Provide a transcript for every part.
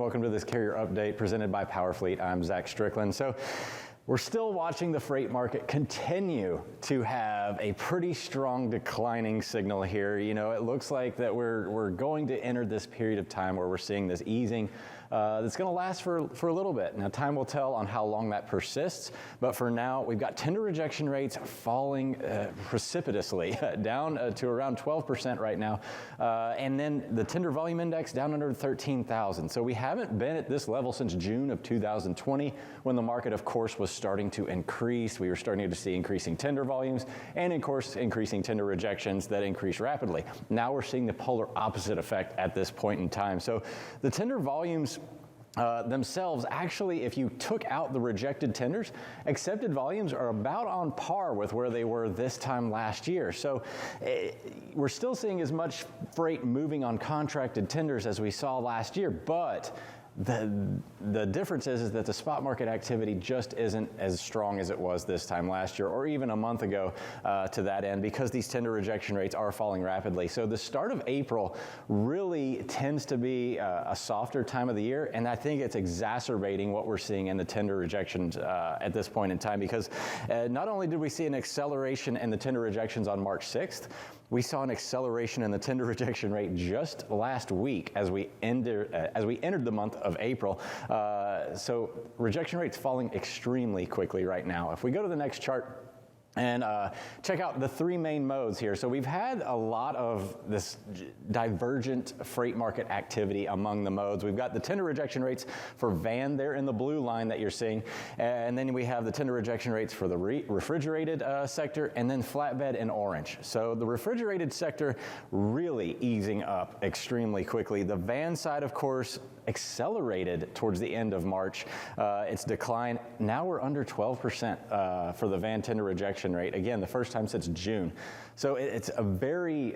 welcome to this carrier update presented by Powerfleet. I'm Zach Strickland. So we're still watching the freight market continue to have a pretty strong declining signal here. You know, it looks like that we're going to enter this period of time where we're seeing this easing that's going to last for a little bit. Now, time will tell on how long that persists, but for now, we've got tender rejection rates falling precipitously down to around 12% right now, and then the tender volume index down under 13,000. So we haven't been at this level since June of 2020, when the market, of course, was starting to increase. We were starting to see increasing tender volumes and, of course, increasing tender rejections that increase rapidly. Now we're seeing the polar opposite effect at this point in time. So the tender volumes themselves, actually, if you took out the rejected tenders, accepted volumes are about on par with where they were this time last year. So we're still seeing as much freight moving on contracted tenders as we saw last year, but the difference is that the spot market activity just isn't as strong as it was this time last year or even a month ago to that end, because these tender rejection rates are falling rapidly. So the start of April really tends to be a softer time of the year, and I think it's exacerbating what we're seeing in the tender rejections at this point in time, because not only did we see an acceleration in the tender rejections on March 6th, we saw an acceleration in the tender rejection rate just last week as we entered the month of April. So rejection rates falling extremely quickly right now. If we go to the next chart and check out the three main modes here. So we've had a lot of this divergent freight market activity among the modes. We've got the tender rejection rates for van there in the blue line that you're seeing, and then we have the tender rejection rates for the refrigerated sector, and then flatbed in orange. So the refrigerated sector really easing up extremely quickly. The van side, of course, accelerated towards the end of March. Its decline, now we're under 12% for the van tender rejection rate. Again, the first time since June. So it's a very,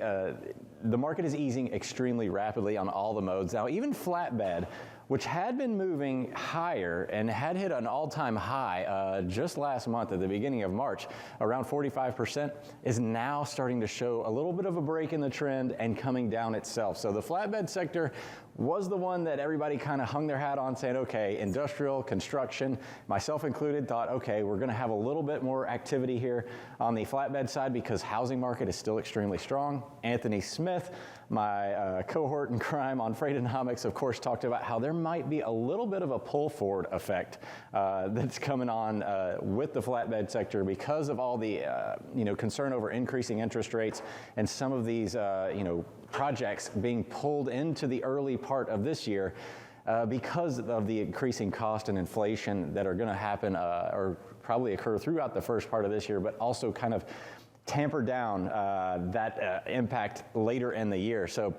the market is easing extremely rapidly on all the modes. Now, even flatbed, which had been moving higher and had hit an all-time high just last month at the beginning of March, around 45%, is now starting to show a little bit of a break in the trend and coming down itself. So the flatbed sector was the one that everybody kind of hung their hat on, saying, okay, industrial, construction, myself included, thought, okay, we're going to have a little bit more activity here on the flatbed side because housing market is still extremely strong. Anthony Smith, my cohort in crime on Freightonomics, of course, talked about how there might be a little bit of a pull forward effect that's coming on with the flatbed sector because of all the concern over increasing interest rates and some of these projects being pulled into the early part of this year because of the increasing cost and inflation that are going to happen or probably occur throughout the first part of this year, but also kind of tamper down that impact later in the year. So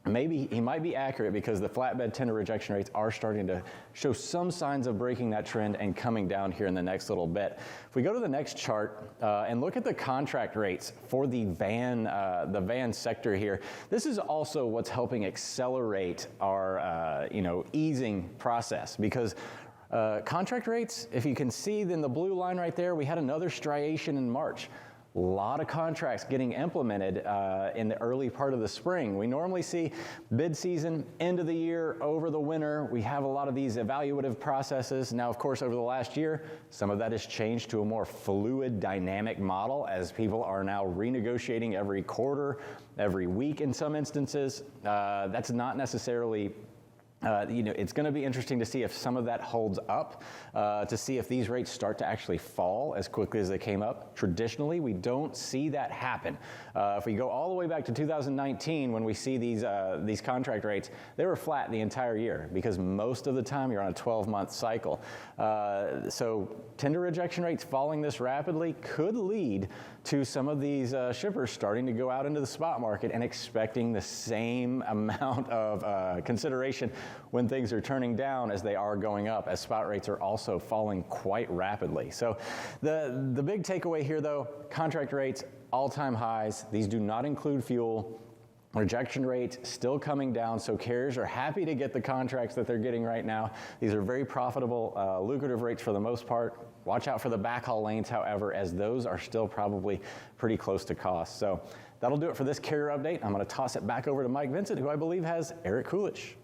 maybe he might be accurate because the flatbed tender rejection rates are starting to show some signs of breaking that trend and coming down here in the next little bit. If we go to the next chart and look at the contract rates for the van sector here, this is also what's helping accelerate our easing process, because contract rates, if you can see in the blue line right there, we had another striation in March. A lot of contracts getting implemented in the early part of the spring. We normally see bid season, end of the year, over the winter. We have a lot of these evaluative processes. Now, of course, over the last year, some of that has changed to a more fluid, dynamic model as people are now renegotiating every quarter, every week in some instances. That's not necessarily it's going to be interesting to see if some of that holds up, to see if these rates start to actually fall as quickly as they came up. Traditionally, we don't see that happen. If we go all the way back to 2019, when we see these contract rates, they were flat the entire year because most of the time you're on a 12-month cycle. So tender rejection rates falling this rapidly could lead to some of these shippers starting to go out into the spot market and expecting the same amount of consideration when things are turning down as they are going up, as spot rates are also falling quite rapidly. So the big takeaway here, though, contract rates, all-time highs. These do not include fuel. Rejection rates still coming down, so carriers are happy to get the contracts that they're getting right now. These are very profitable, lucrative rates for the most part. Watch out for the backhaul lanes, however, as those are still probably pretty close to cost. So that'll do it for this carrier update. I'm going to toss it back over to Mike Vincent, who I believe has Eric Coolidge.